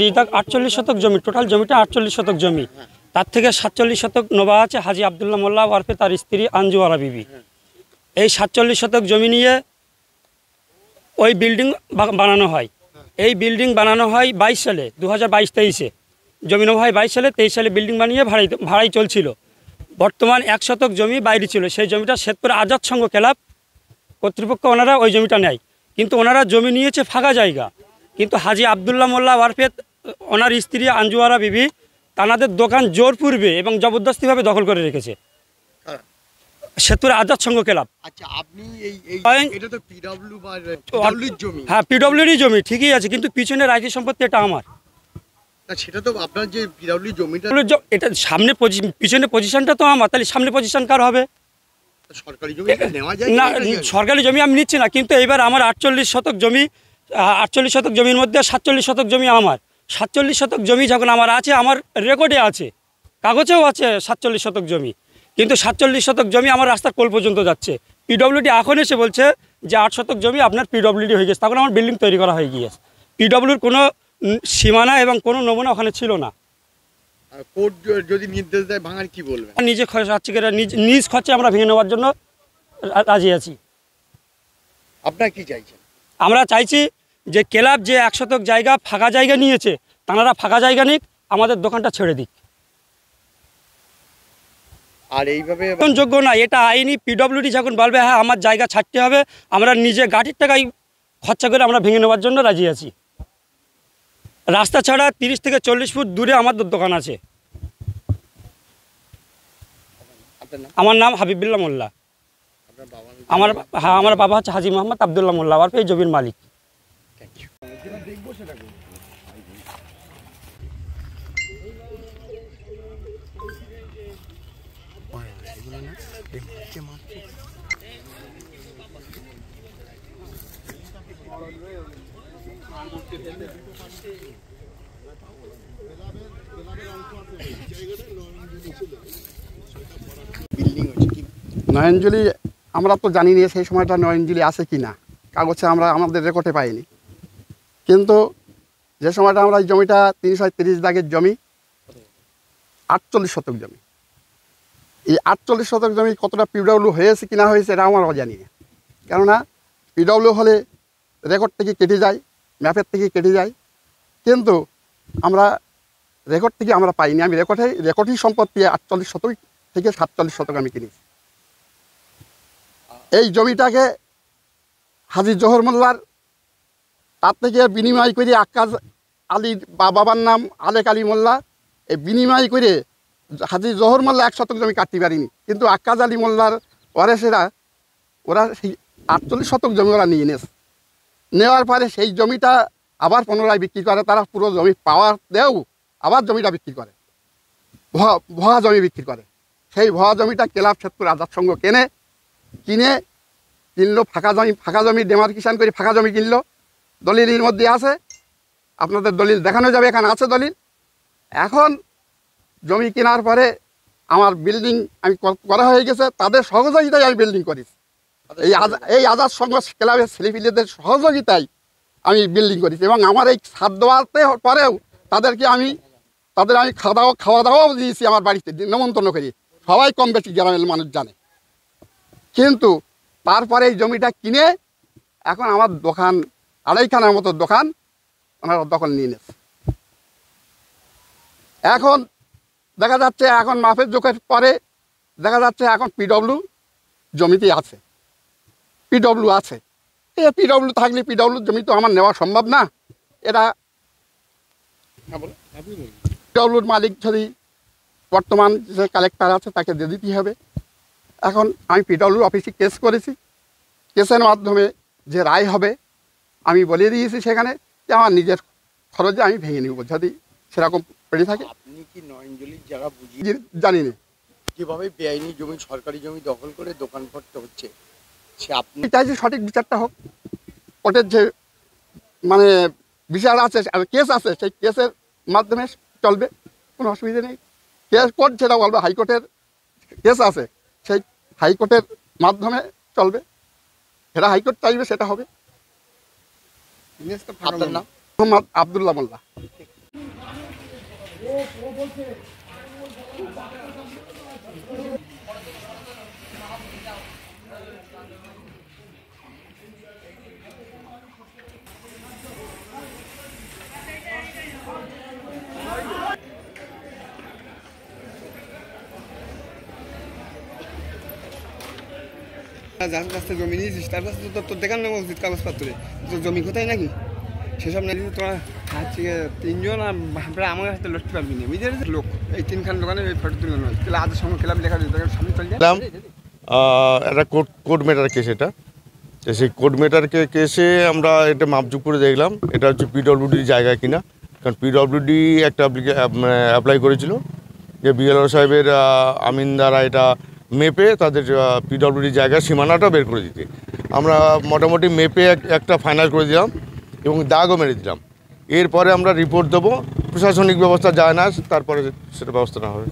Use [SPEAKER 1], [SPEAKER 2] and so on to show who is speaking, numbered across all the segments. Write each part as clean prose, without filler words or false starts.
[SPEAKER 1] 48 শতক জমি, টোটাল জমিটা 48 শতক জমি। তার থেকে 47 শতক নোবা আছে হাজি আবদুল্লাহ মোল্লা ওরফে তার স্ত্রী আঞ্জু আরা বিবি। এই 47 শতক জমি নিয়ে ওই বিল্ডিং বানানো হয়। এই বিল্ডিং বানানো হয় 22 সালে, 2022-23-এ জমি নেওয়া হয়। 22 সালে, 23 সালে বিল্ডিং বানিয়ে ভাড়াই চলছিল। বর্তমান 1 শতক জমি বাইরে ছিল, সেই জমিটা শেরপুর আজাদ সংঘ ক্লাব কর্তৃপক্ষ ওনারা ওই জমিটা নেয়। কিন্তু ওনারা জমি নিয়েছে ফাঁকা জায়গা, কিন্তু হাজি আবদুল্লাহ মোল্লা ওরফে ওনার স্ত্রী আঞ্জু আরা বিবি তানাদের দোকান জোরপূর্বে এবং জবরদস্তিভাবে দখল করে রেখেছে শেরপুর আজাদ সংঘ ক্লাব।
[SPEAKER 2] আচ্ছা, আপনি এটা তো পিডব্লিউ বা জমি?
[SPEAKER 1] হ্যাঁ, পিডব্লিউরই জমি ঠিকই আছে, কিন্তু পিছনের রাইতি সম্পত্তি এটা আমার।
[SPEAKER 2] সেটা তো আপনার যে পিডব্লিউ জমিটা,
[SPEAKER 1] এটা সামনে পিছনে পজিশনটা তো আমার, তাহলে সামনে পজিশন কার হবে?
[SPEAKER 2] সরকারি জমি নেওয়া যায়
[SPEAKER 1] না, সরকারি জমি আমি নিচ্ছি না, কিন্তু এবার আমার 48 শতক জমি, 48 শতক জমির মধ্যে 47 শতক জমি আমার। 47 শতক জমি যখন আমার আছে, আমার রেকর্ডে আছে, কাগজেও আছে 47 শতক জমি, কিন্তু 47 শতক জমি আমার রাস্তার কোল পর্যন্ত যাচ্ছে। পিডব্লিউডি এখন এসে বলছে যে 8 শতক জমি আপনার পিডব্লিউডি হয়ে গেছে, তখন আমার বিল্ডিং তৈরি করা হয়ে গিয়েছে। পিডব্লিউর কোনো সীমানা এবং কোনো নমুনা ওখানে ছিল না।
[SPEAKER 2] কোর্ট যদি নির্দেশ দেয় ভাঙার কি বলবেন?
[SPEAKER 1] নিজে নিজ খরচে আমরা ভেঙে নেওয়ার জন্য রাজি আছি।
[SPEAKER 2] আপনারা কি চাইছেন?
[SPEAKER 1] আমরা চাইছি যে ক্লাব যে 1 শতক জায়গা ফাঁকা জায়গা নিয়েছে, তারা ফাঁকা জায়গা নিক, আমাদের দোকানটা ছেড়ে দিক।
[SPEAKER 2] আর এইভাবে
[SPEAKER 1] যোগ্য না, এটা আইনি। পিডব্লিউডি যখন বলবে হ্যাঁ আমার জায়গা ছাড়তে হবে, আমরা নিজে গাড়ির টাকায় খরচা করে আমরা ভেঙে নেওয়ার জন্য রাজি আছি। রাস্তা ছাড়া 30 থেকে 40 ফুট দূরে আমাদের দোকান আছে। আমার নাম হাবিবুল্লাহ মোল্লা। আমার বাবা হচ্ছে হাজি মোহাম্মদ আবদুল্লাহ মোল্লা ওরফে এই জমির মালিক।
[SPEAKER 3] নয়নজলি আমরা তো জানি না সেই সময়টা নয়নজলি আছে কি না, কাগজে আমরা আমাদের রেকর্ডে পাইনি। কিন্তু যে সময়টা আমরা এই জমিটা 330 দাগের জমি, 48 শতক জমি, এই 48 শতক জমি কতটা পিডব্লিউ হয়েছে কি না হয়েছে এটা আমরাও জানি না। কেননা পিডব্লিউ হলে রেকর্ড থেকে কেটে যায়, ম্যাপের থেকে কেটে যায়, কিন্তু আমরা রেকর্ড থেকে আমরা পাইনি। আমি রেকর্ডই সম্পত্তি 48 শতক থেকে 47 শতক আমি কিনেছি। এই জমিটাকে হাজি জহর মোল্লার তার থেকে বিনিময় করে আক্কাজ আলী বাবার নাম আলেক আলী মোল্লা, এই বিনিময় করে হাজি জহর মোল্লা 1 শতক জমি কাটতে পারিনি, কিন্তু আক্কাজ আলী মোল্লার ওয়ারেসেরা ওরা সেই 48 শতক জমি ওরা নিয়ে নেওয়ার পরে সেই জমিটা আবার পুনরায় বিক্রি করে। তারা পুরো জমি পাওয়ার দেও আবার জমিটা বিক্রি করে, ভুয়া জমি বিক্রি করে। সেই ভুয়া জমিটা ক্লাব শেরপুর আজাদ সংঘ কিনলো ফাঁকা জমি ডেমার্কেশন করে ফাঁকা জমি কিনলো। দলিলের মধ্যে আছে, আপনাদের দলিল দেখানো যাবে, এখানে আছে দলিল। এখন জমি কেনার পরে আমার বিল্ডিং আমি করা হয়ে গেছে, তাদের সহযোগিতায় আমি বিল্ডিং করেছি। এই আজাদ সংঘ ক্লাবের ছেলেপিলেদের সহযোগিতায় আমি বিল্ডিং করেছি, এবং আমার এই ছাদ দেওয়াতে পরেও তাদের আমি খাওয়া দাওয়াও দিয়েছি আমার বাড়িতে নিমন্ত্রণ করি। সবাই কম বেশি গ্রামের মানুষ জানে। কিন্তু তারপরে এই জমিটা কিনে এখন আমার দোকান 2.5খানার মতো দোকান ওনারা দখল নিয়ে নিয়েছে। এখন দেখা যাচ্ছে এখন মাপের জোকের পরে দেখা যাচ্ছে এখন পিডব্লিউ জমিতে আছে, পিডব্লিউ আছে। পিডব্লিউ থাকলে পিডব্লিউ জমি তো আমার নেওয়া সম্ভব না। এটা পিডব্লিউর মালিক যদি বর্তমান যে কালেক্টর আছে তাকে দিয়ে দিতেই হবে। এখন আমি পিডব্লিউ অফিসে কেস করেছি, কেসের মাধ্যমে যে রায় হবে আমি বলে দিয়েছি সেখানে যে আমার নিজের খরচে আমি ভেঙে নিব যদি সেরকম পড়ে থাকে।
[SPEAKER 2] আপনি কি নয়নজলির জায়গা বুঝিয়ে
[SPEAKER 3] জানি না
[SPEAKER 2] কীভাবে বেআইনি জমি সরকারি জমি দখল করে দোকানপাট হচ্ছে, সে আপনি
[SPEAKER 3] চাইছি সঠিক বিচারটা হোক। কোর্টের যে মানে বিচার আছে, কেস আছে, সেই কেসের মাধ্যমে চলবে, কোনো অসুবিধা নেই। কোর্ট যেটা বলবে, হাইকোর্টের কেস আছে, সেই হাইকোর্টের মাধ্যমে চলবে, সেটা হাইকোর্ট চাইবে সেটা হবে।
[SPEAKER 2] আপনার নাম?
[SPEAKER 3] মোহাম্মদ আবদুল্লাহ মোল্লা। যার কাছ থেকে জমি নিয়েছিস তার কাছে তো তোর দেখান নেওয়া উচিত কাগজপত্রে, তোর জমি কোথায় নাকি সেসব না দিলে তোরা হচ্ছে তিনজন আর প্রায় আমার কাছে লড়তে পারবি না, বুঝতে পেরেছিস? লোক এই তিনখান দোকানে এই ফটো তুলে নয়, তাহলে আজ সঙ্গে খেলাম লেখা সামনে চলে যায়।
[SPEAKER 4] একটা কোর্ট ম্যাটার কেস, এটা তো সেই কোর্ট ম্যাটার কেসে আমরা এটা মাপজুপ করে দেখলাম এটা হচ্ছে পিডব্লিউডির জায়গা কিনা, কারণ পিডব্লিউডি একটা অ্যাপ্লাই করেছিল যে বিএলআর সাহেবের আমিন দ্বারা এটা মেপে তাদের পিডব্লিউডির জায়গার সীমানাটা বের করে দিতে। আমরা মোটামুটি মেপে একটা ফাইনাল করে দিলাম এবং দাগও মেরে দিলাম। এরপরে আমরা রিপোর্ট দেবো, প্রশাসনিক ব্যবস্থা যায় না, তারপরে সেটা ব্যবস্থা না হবে।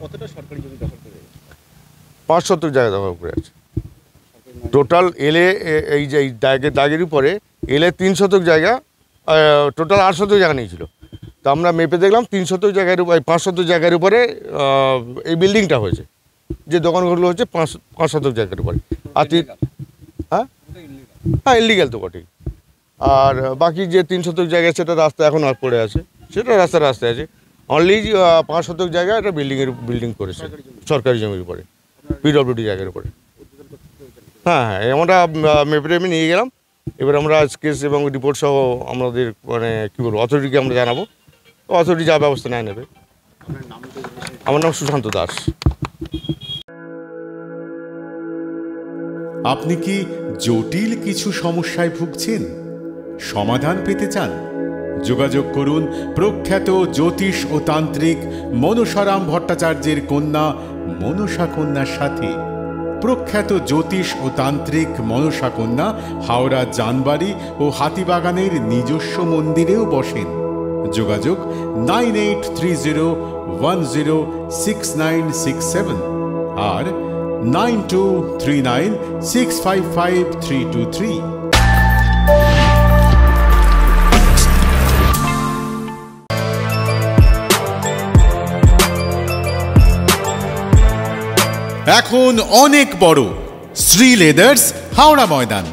[SPEAKER 4] 5 শতক জায়গা দখল করে আছে টোটাল। এলে এই যে দাগের উপরে এলে 3 শতক জায়গা, টোটাল 8 শতক জায়গা নিয়েছিল। তো আমরা মেপে দেখলাম 3 শতক জায়গার উপরে 5 শতক জায়গার উপরে এই বিল্ডিংটা হয়েছে, যে দোকানগুলো হচ্ছে 5 শতক জায়গার উপরে। আর হ্যাঁ ইলিগাল তো বটেই। আর বাকি যে 3 শতক জায়গা সেটা রাস্তা এখন আর পড়ে আছে, সেটা রাস্তায় আছে। অনলি 5 শতক জায়গা একটা বিল্ডিং করেছে সরকারি জমির উপরে, পিডব্লিউডি জায়গার উপরে। হ্যাঁ, আমরা মেপে নিয়ে গেলাম। এবার আমরা কেস এবং রিপোর্ট সহ আমাদের মানে কী বলবো অথরিটিকে আমরা জানাবো, অথরিটি যা ব্যবস্থা নেবে। আমার নাম সুশান্ত দাস।
[SPEAKER 5] আপনি কি জটিল কিছু সমস্যায় ভুগছেন, সমাধান পেতে চান? যোগাযোগ করুন প্রখ্যাত জ্যোতিষ ও তান্ত্রিক মনসারাম ভট্টাচার্যের কন্যা মনসা কন্যার সাথে। প্রখ্যাত জ্যোতিষ ও তান্ত্রিক মনসা কন্যা হাওড়া জানবাড়ি ও হাতিবাগানের নিজস্ব মন্দিরেও বসেন। যোগাযোগ 9830106967 আর 9239655323। এখন অনেক বড় শ্রী লেদার্স হাওড়া ময়দান।